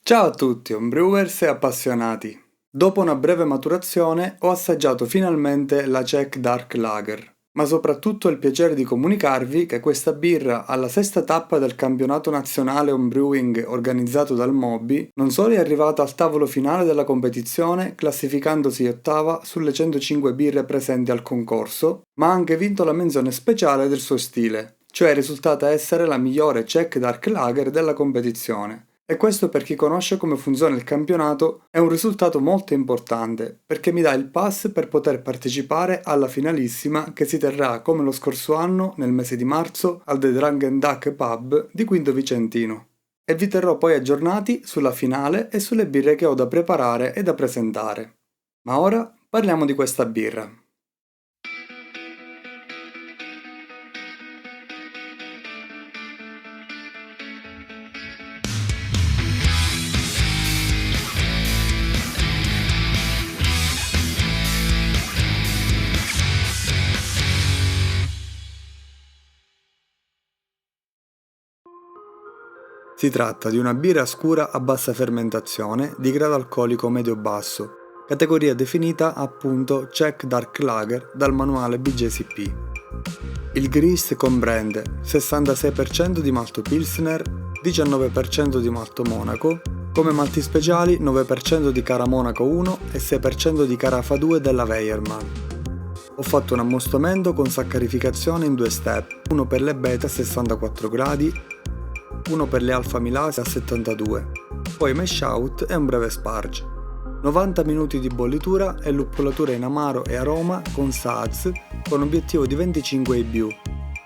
Ciao a tutti, homebrewers e appassionati. Dopo una breve maturazione ho assaggiato finalmente la Czech Dark Lager, ma soprattutto ho il piacere di comunicarvi che questa birra alla sesta tappa del campionato nazionale homebrewing organizzato dal Moby non solo è arrivata al tavolo finale della competizione classificandosi ottava sulle 105 birre presenti al concorso, ma ha anche vinto la menzione speciale del suo stile, cioè è risultata essere la migliore Czech Dark Lager della competizione. E questo, per chi conosce come funziona il campionato, è un risultato molto importante perché mi dà il pass per poter partecipare alla finalissima che si terrà come lo scorso anno nel mese di marzo al The Drunken Duck Pub di Quinto Vicentino. E vi terrò poi aggiornati sulla finale e sulle birre che ho da preparare e da presentare. Ma ora parliamo di questa birra. Si tratta di una birra scura a bassa fermentazione di grado alcolico medio-basso, categoria definita appunto Czech Dark Lager dal manuale BJCP. Il grist comprende 66% di malto Pilsner, 19% di malto Monaco, come malti speciali 9% di Cara Monaco 1 e 6% di Carafa 2 della Weyermann. Ho fatto un ammostamento con saccarificazione in due step, uno per le beta a 64 gradi, uno per le alfa milase a 72, poi mash out e un breve sparge. 90 minuti di bollitura e luppolatura in amaro e aroma con SAAZ con obiettivo di 25 IBU.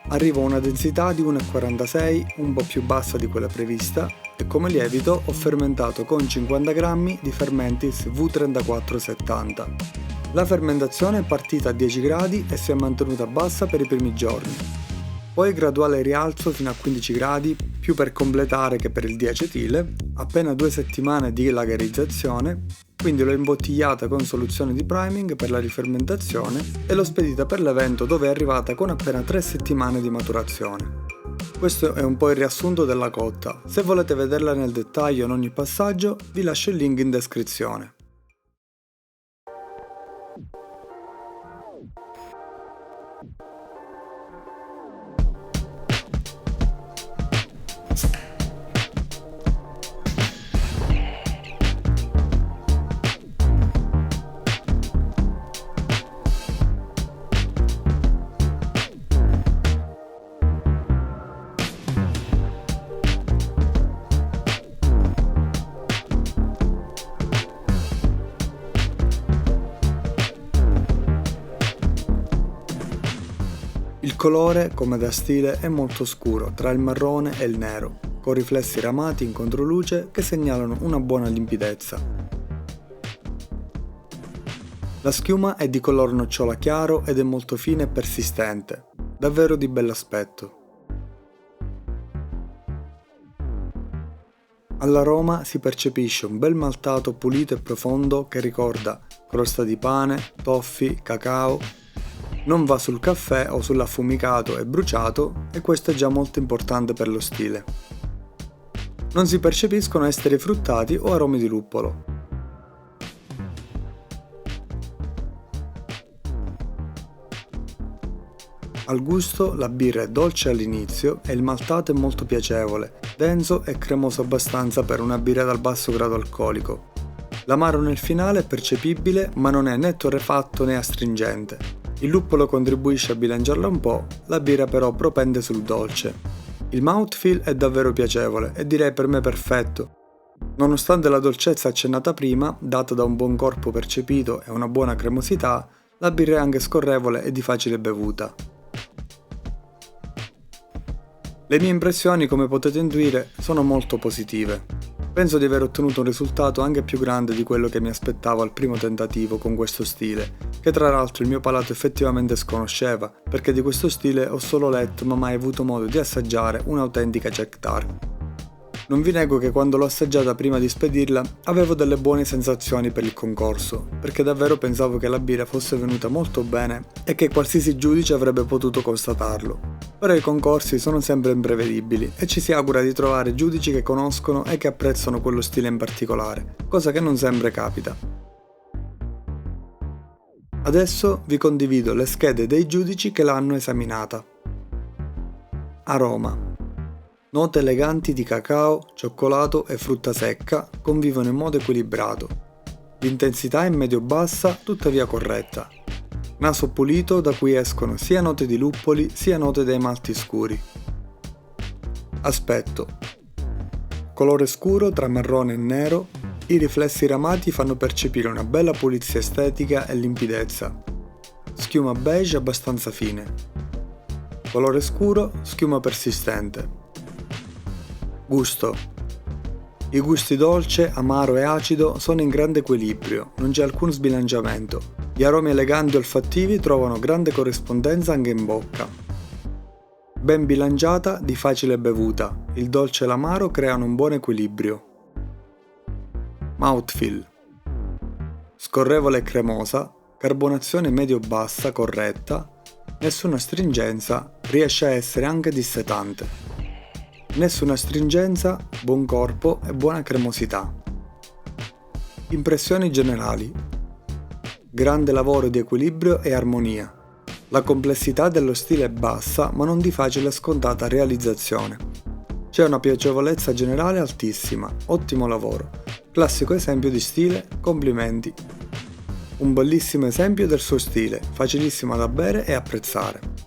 Arrivo a una densità di 1,46, un po' più bassa di quella prevista, e come lievito ho fermentato con 50 grammi di Fermentis V3470. La fermentazione è partita a 10 gradi e si è mantenuta bassa per i primi giorni. Poi graduale rialzo fino a 15 gradi, più per completare che per il diacetile, appena 2 settimane di lagerizzazione, quindi l'ho imbottigliata con soluzione di priming per la rifermentazione e l'ho spedita per l'evento dove è arrivata con appena 3 settimane di maturazione. Questo è un po' il riassunto della cotta, se volete vederla nel dettaglio in ogni passaggio vi lascio il link in descrizione. Il colore, come da stile, è molto scuro, tra il marrone e il nero, con riflessi ramati in controluce che segnalano una buona limpidezza. La schiuma è di color nocciola chiaro ed è molto fine e persistente, davvero di bell'aspetto. All'aroma si percepisce un bel maltato pulito e profondo che ricorda crosta di pane, toffee, cacao. Non va sul caffè o sull'affumicato e bruciato e questo è già molto importante per lo stile. Non si percepiscono esteri fruttati o aromi di luppolo. Al gusto la birra è dolce all'inizio e il maltato è molto piacevole, denso e cremoso abbastanza per una birra dal basso grado alcolico. L'amaro nel finale è percepibile ma non è né torrefatto né astringente. Il luppolo contribuisce a bilanciarla un po', la birra però propende sul dolce. Il mouthfeel è davvero piacevole e direi per me perfetto. Nonostante la dolcezza accennata prima, data da un buon corpo percepito e una buona cremosità, la birra è anche scorrevole e di facile bevuta. Le mie impressioni, come potete intuire, sono molto positive. Penso di aver ottenuto un risultato anche più grande di quello che mi aspettavo al primo tentativo con questo stile, che tra l'altro il mio palato effettivamente sconosceva, perché di questo stile ho solo letto ma mai avuto modo di assaggiare un'autentica Czech Dark. Non vi nego che quando l'ho assaggiata prima di spedirla avevo delle buone sensazioni per il concorso, perché davvero pensavo che la birra fosse venuta molto bene e che qualsiasi giudice avrebbe potuto constatarlo. Però i concorsi sono sempre imprevedibili e ci si augura di trovare giudici che conoscono e che apprezzano quello stile in particolare, cosa che non sempre capita. Adesso vi condivido le schede dei giudici che l'hanno esaminata. Aroma. Note eleganti di cacao, cioccolato e frutta secca convivono in modo equilibrato. L'intensità è medio-bassa, tuttavia corretta. Naso pulito da cui escono sia note di luppoli sia note dei malti scuri. Aspetto. Colore scuro tra marrone e nero, i riflessi ramati fanno percepire una bella pulizia estetica e limpidezza. Schiuma beige abbastanza fine. Colore scuro, schiuma persistente. Gusto. I gusti dolce, amaro e acido sono in grande equilibrio, non c'è alcun sbilanciamento. Gli aromi eleganti e olfattivi trovano grande corrispondenza anche in bocca. Ben bilanciata, di facile bevuta, il dolce e l'amaro creano un buon equilibrio. Mouthfeel. Scorrevole e cremosa, carbonazione medio-bassa corretta, nessuna astringenza, riesce a essere anche dissetante. Nessuna astringenza, buon corpo e buona cremosità. Impressioni generali. Grande lavoro di equilibrio e armonia. La complessità dello stile è bassa, ma non di facile e scontata realizzazione. C'è una piacevolezza generale altissima, ottimo lavoro. Classico esempio di stile, complimenti. Un bellissimo esempio del suo stile, facilissimo da bere e apprezzare.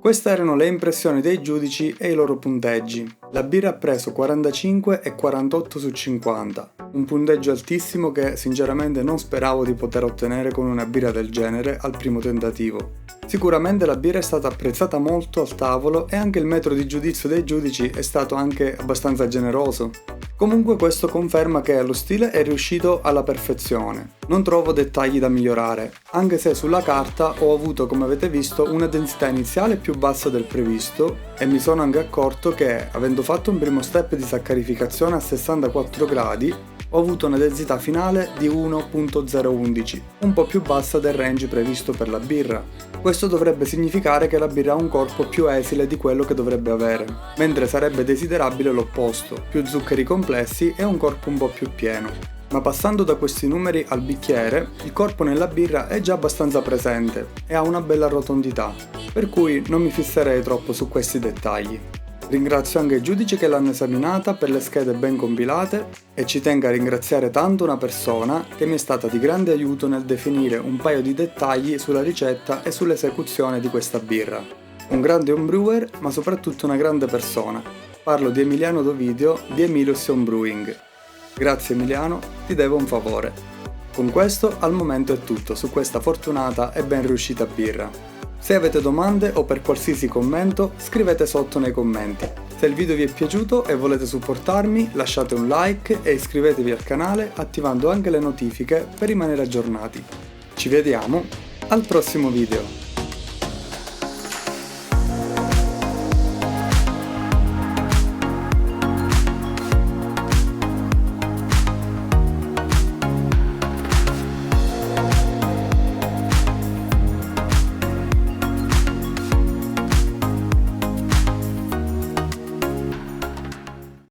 Queste erano le impressioni dei giudici e i loro punteggi. La birra ha preso 45 e 48 su 50, un punteggio altissimo che sinceramente non speravo di poter ottenere con una birra del genere al primo tentativo. Sicuramente la birra è stata apprezzata molto al tavolo e anche il metro di giudizio dei giudici è stato anche abbastanza generoso. Comunque questo conferma che lo stile è riuscito alla perfezione. Non trovo dettagli da migliorare, anche se sulla carta ho avuto, come avete visto, una densità iniziale più bassa del previsto e mi sono anche accorto che, avendo fatto un primo step di saccarificazione a 64 gradi, ho avuto una densità finale di 1.011, un po' più bassa del range previsto per la birra. Questo dovrebbe significare che la birra ha un corpo più esile di quello che dovrebbe avere, mentre sarebbe desiderabile l'opposto, più zuccheri complessi e un corpo un po' più pieno. Ma passando da questi numeri al bicchiere, il corpo nella birra è già abbastanza presente e ha una bella rotondità, per cui non mi fisserei troppo su questi dettagli. Ringrazio anche i giudici che l'hanno esaminata per le schede ben compilate e ci tengo a ringraziare tanto una persona che mi è stata di grande aiuto nel definire un paio di dettagli sulla ricetta e sull'esecuzione di questa birra. Un grande homebrewer, ma soprattutto una grande persona. Parlo di Emiliano Dovidio di Emilius Homebrewing. Grazie Emiliano, ti devo un favore. Con questo al momento è tutto su questa fortunata e ben riuscita birra. Se avete domande o per qualsiasi commento, scrivete sotto nei commenti. Se il video vi è piaciuto e volete supportarmi, lasciate un like e iscrivetevi al canale attivando anche le notifiche per rimanere aggiornati. Ci vediamo al prossimo video!